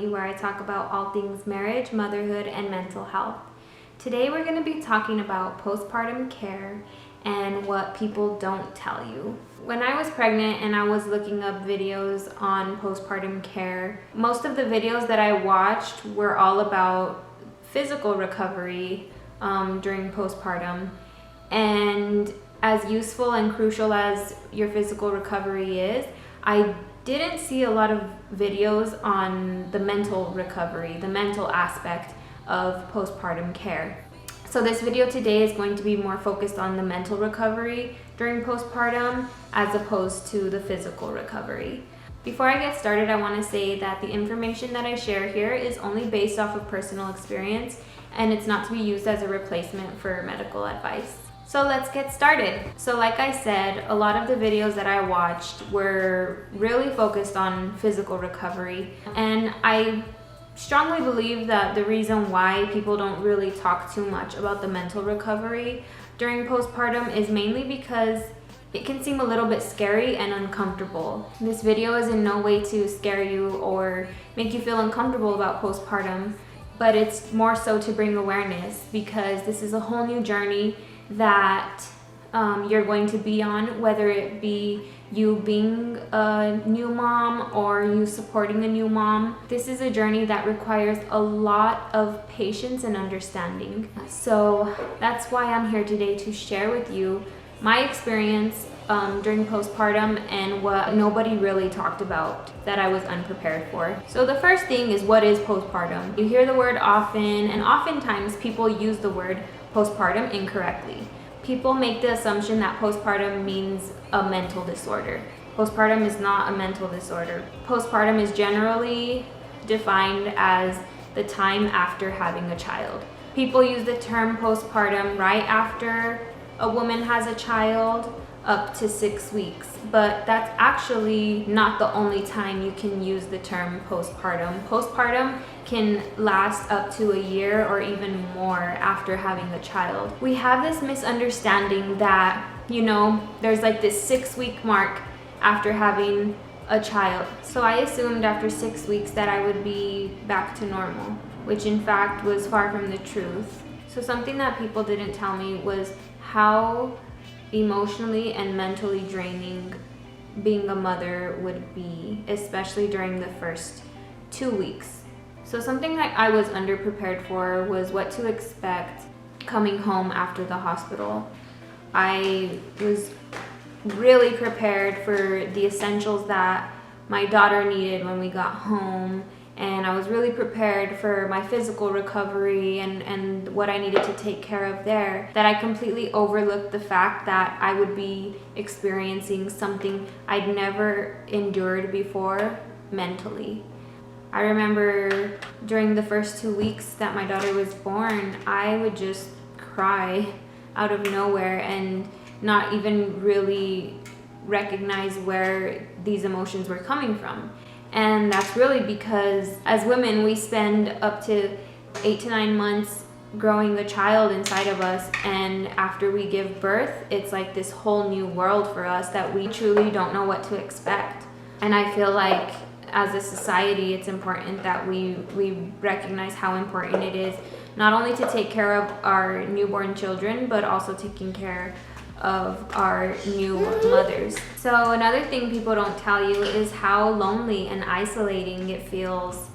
community where I talk about all things marriage, motherhood, and mental health. Today we're going to be talking about postpartum care and what people don't tell you. When I was pregnant and I was looking up videos on postpartum care, most of the videos that I watched were all about physical recovery during postpartum. And as useful and crucial as your physical recovery is, I didn't see a lot of videos on the mental recovery, the mental aspect of postpartum care. So this video today is going to be more focused on the mental recovery during postpartum as opposed to the physical recovery. Before I get started, I want to say that the information that I share here is only based off of personal experience and it's not to be used as a replacement for medical advice. So let's get started. So like I said, a lot of the videos that I watched were really focused on physical recovery. And I strongly believe that the reason why people don't really talk too much about the mental recovery during postpartum is mainly because it can seem a little bit scary and uncomfortable. This video is in no way to scare you or make you feel uncomfortable about postpartum, but it's more so to bring awareness because this is a whole new journey that you're going to be on, whether it be you being a new mom or you supporting a new mom. This is a journey that requires a lot of patience and understanding. So that's why I'm here today to share with you my experience during postpartum and what nobody really talked about that I was unprepared for. So the first thing is, what is postpartum? You hear the word often, and oftentimes people use the word postpartum incorrectly. People make the assumption that postpartum means a mental disorder. Postpartum is not a mental disorder. Postpartum is generally defined as the time after having a child. People use the term postpartum right after a woman has a child, up to 6 weeks, but that's actually not the only time you can use the term postpartum. Postpartum can last up to a year or even more after having a child. We have this misunderstanding that, there's like this 6-week mark after having a child. So I assumed after 6 weeks that I would be back to normal, which in fact was far from the truth. So something that people didn't tell me was how emotionally and mentally draining being a mother would be, especially during the first 2 weeks. So something that I was underprepared for was what to expect coming home after the hospital. I was really prepared for the essentials that my daughter needed when we got home, and I was really prepared for my physical recovery and what I needed to take care of there, that I completely overlooked the fact that I would be experiencing something I'd never endured before mentally. I remember during the first 2 weeks that my daughter was born, I would just cry out of nowhere and not even really recognize where these emotions were coming from. And that's really because as women, we spend up to 8 to 9 months growing a child inside of us, and after we give birth, it's like this whole new world for us that we truly don't know what to expect. And I feel like as a society, it's important that we recognize how important it is not only to take care of our newborn children, but also taking care of our new mothers. So another thing people don't tell you is how lonely and isolating it feels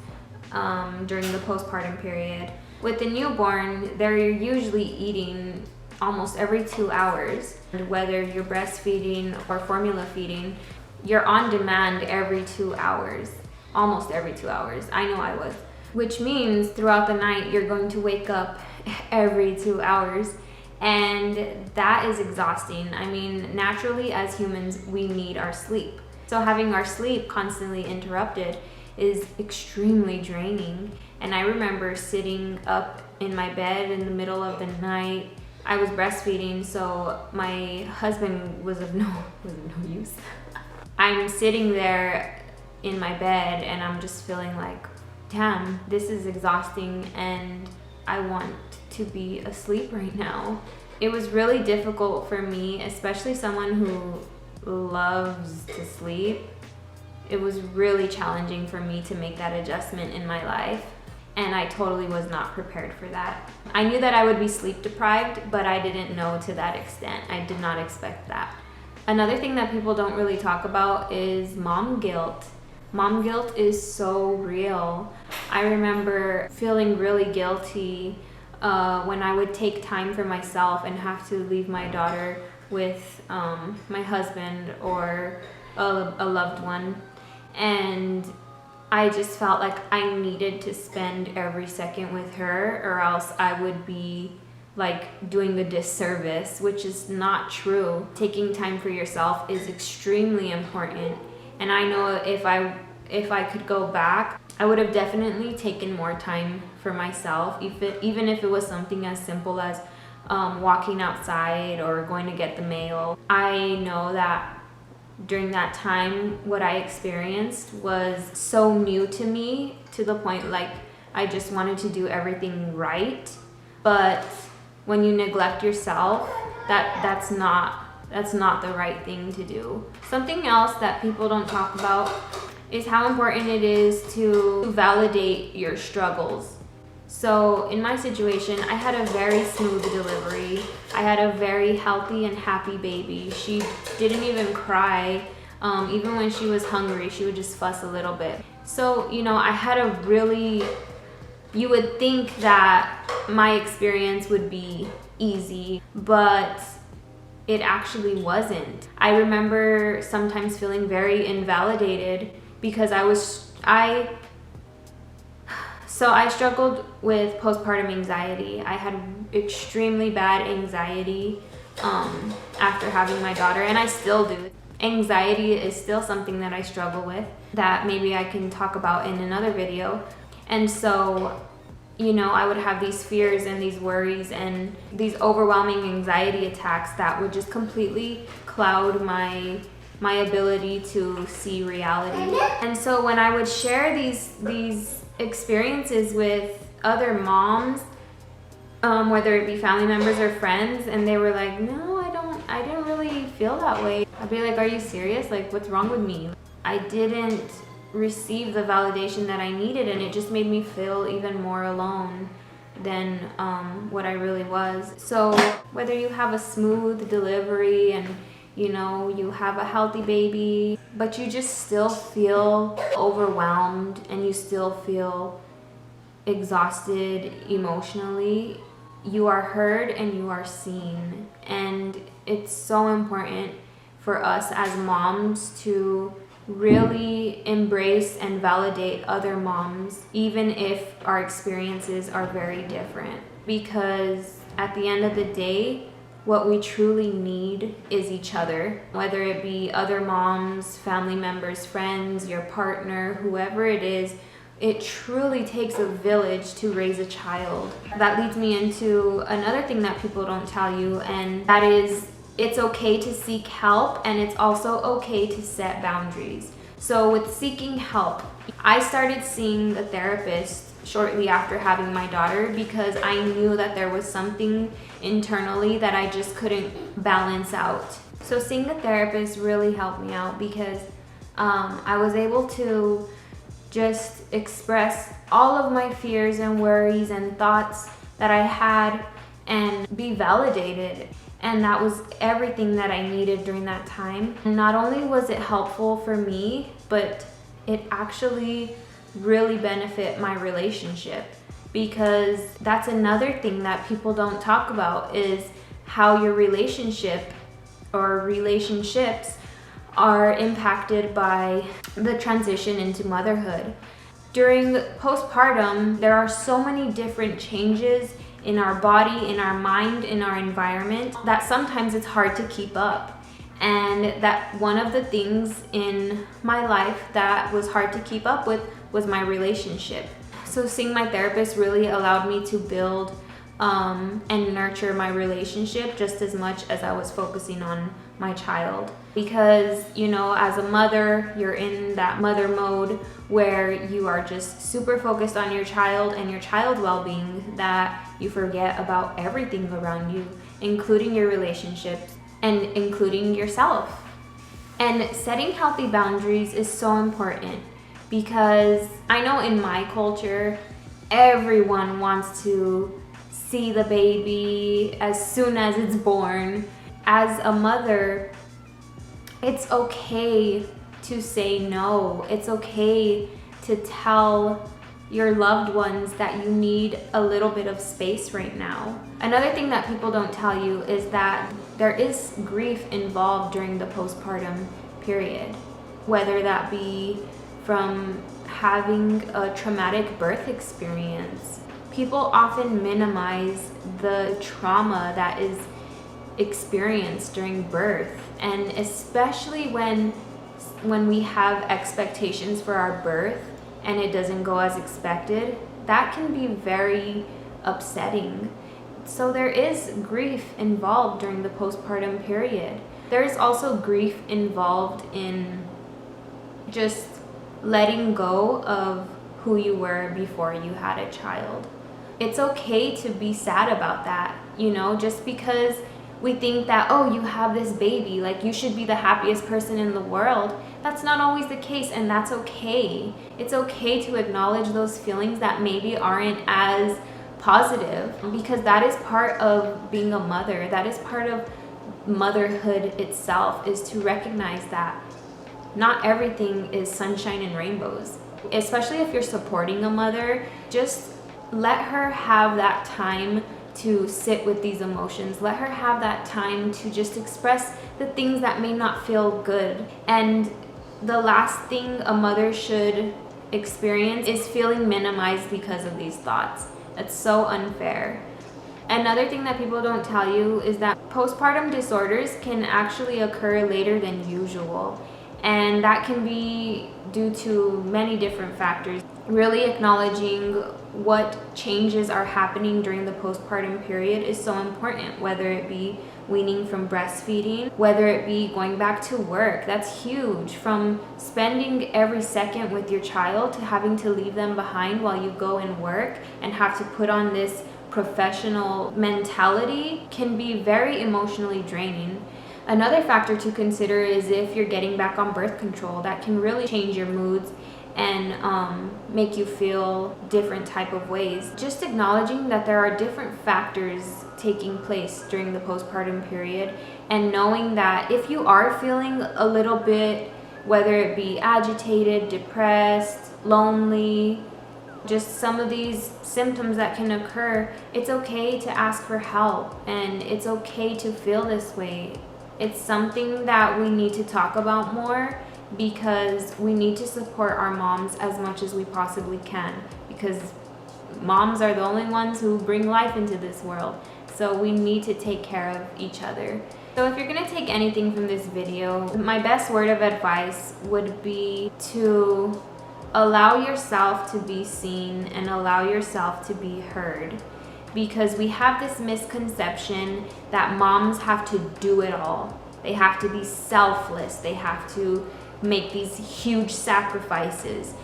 during the postpartum period. With the newborn, they're usually eating almost every 2 hours. Whether you're breastfeeding or formula feeding, you're on demand every 2 hours, almost every 2 hours. I know I was. Which means throughout the night, you're going to wake up every 2 hours. And that is exhausting. I mean, naturally as humans, we need our sleep. So having our sleep constantly interrupted is extremely draining. And I remember sitting up in my bed in the middle of the night. I was breastfeeding, so my husband was of no use. I'm sitting there in my bed and I'm just feeling like, damn, this is exhausting and I want to be asleep right now. It was really difficult for me, especially someone who loves to sleep. It was really challenging for me to make that adjustment in my life, and I totally was not prepared for that. I knew that I would be sleep deprived, but I didn't know to that extent. I did not expect that. Another thing that people don't really talk about is mom guilt. Mom guilt is so real. I remember feeling really guilty when I would take time for myself and have to leave my daughter with my husband or a loved one. And I just felt like I needed to spend every second with her, or else I would be like doing a disservice, which is not true. Taking time for yourself is extremely important. And I know if I could go back, I would have definitely taken more time for myself, even if it was something as simple as walking outside or going to get the mail. I know that during that time, what I experienced was so new to me, to the point like I just wanted to do everything right. But when you neglect yourself, that's not the right thing to do. Something else that people don't talk about is how important it is to validate your struggles. So in my situation, I had a very smooth delivery. I had a very healthy and happy baby. She didn't even cry. Even when she was hungry, she would just fuss a little bit. So, I had you would think that my experience would be easy, but it actually wasn't. I remember sometimes feeling very invalidated because I struggled with postpartum anxiety. I had extremely bad anxiety after having my daughter, and I still do. Anxiety is still something that I struggle with, that maybe I can talk about in another video. And so, I would have these fears and these worries and these overwhelming anxiety attacks that would just completely cloud my ability to see reality. And so when I would share these experiences with other moms, whether it be family members or friends, and they were like, no, I didn't really feel that way. I'd be like, are you serious? Like, what's wrong with me? I didn't receive the validation that I needed, and it just made me feel even more alone than what I really was. So whether you have a smooth delivery and you have a healthy baby, but you just still feel overwhelmed and you still feel exhausted emotionally, you are heard and you are seen. And it's so important for us as moms to really embrace and validate other moms, even if our experiences are very different. Because at the end of the day, what we truly need is each other, whether it be other moms, family members, friends, your partner, whoever it is. It truly takes a village to raise a child. That leads me into another thing that people don't tell you, and that is it's okay to seek help, and it's also okay to set boundaries. So with seeking help, I started seeing the therapist shortly after having my daughter because I knew that there was something internally that I just couldn't balance out. So seeing the therapist really helped me out because I was able to just express all of my fears and worries and thoughts that I had and be validated. And that was everything that I needed during that time. And not only was it helpful for me, but it actually really benefit my relationship, because that's another thing that people don't talk about is how your relationship or relationships are impacted by the transition into motherhood. During postpartum, there are so many different changes in our body, in our mind, in our environment, that sometimes it's hard to keep up. And that one of the things in my life that was hard to keep up with was my relationship. So seeing my therapist really allowed me to build and nurture my relationship just as much as I was focusing on my child. Because, as a mother, you're in that mother mode where you are just super focused on your child and your child's well-being that you forget about everything around you, including your relationships and including yourself. And setting healthy boundaries is so important because I know in my culture, everyone wants to see the baby as soon as it's born. As a mother, it's okay to say no. It's okay to tell your loved ones that you need a little bit of space right now. Another thing that people don't tell you is that there is grief involved during the postpartum period, whether that be from having a traumatic birth experience. People often minimize the trauma that is experienced during birth, and especially when we have expectations for our birth and it doesn't go as expected, that can be very upsetting. So there is grief involved during the postpartum period. There's also grief involved in just letting go of who you were before you had a child. It's okay to be sad about that, just because we think that, oh, you have this baby, like you should be the happiest person in the world. That's not always the case, and that's okay. It's okay to acknowledge those feelings that maybe aren't as positive, because that is part of being a mother. That is part of motherhood itself, is to recognize that not everything is sunshine and rainbows. Especially if you're supporting a mother, just let her have that time to sit with these emotions. Let her have that time to just express the things that may not feel good. And the last thing a mother should experience is feeling minimized because of these thoughts. That's so unfair. Another thing that people don't tell you is that postpartum disorders can actually occur later than usual. And that can be due to many different factors. Really acknowledging what changes are happening during the postpartum period is so important, whether it be weaning from breastfeeding, whether it be going back to work. That's huge. From spending every second with your child to having to leave them behind while you go and work and have to put on this professional mentality can be very emotionally draining. Another factor to consider is if you're getting back on birth control. That can really change your moods and make you feel different type of ways. Just acknowledging that there are different factors taking place during the postpartum period, and knowing that if you are feeling a little bit, whether it be agitated, depressed, lonely, just some of these symptoms that can occur, it's okay to ask for help, and it's okay to feel this way. It's something that we need to talk about more, because we need to support our moms as much as we possibly can, because moms are the only ones who bring life into this world. So we need to take care of each other. So if you're gonna take anything from this video, my best word of advice would be to allow yourself to be seen and allow yourself to be heard. Because we have this misconception that moms have to do it all. They have to be selfless. They have to make these huge sacrifices.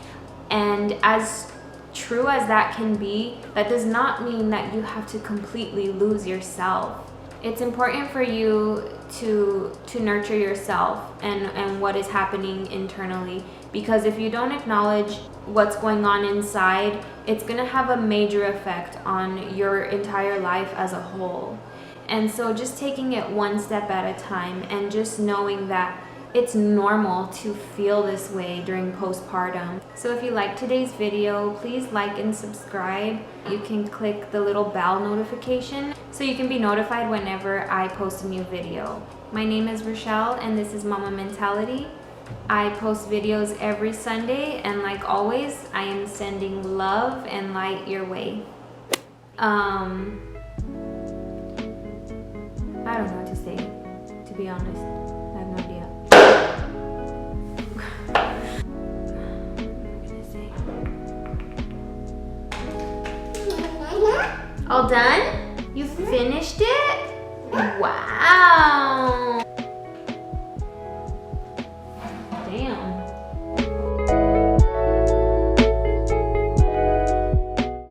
And as true as that can be, that does not mean that you have to completely lose yourself. It's important for you to nurture yourself and what is happening internally, because if you don't acknowledge what's going on inside, it's going to have a major effect on your entire life as a whole. And so just taking it one step at a time, and just knowing that it's normal to feel this way during postpartum. So if you liked today's video, please like and subscribe. You can click the little bell notification so you can be notified whenever I post a new video. My name is Rochelle, and this is Mama Mentality. I post videos every Sunday, and like always, I am sending love and light your way. I don't know what to say, to be honest. I have no idea. All done? You finished it? Wow.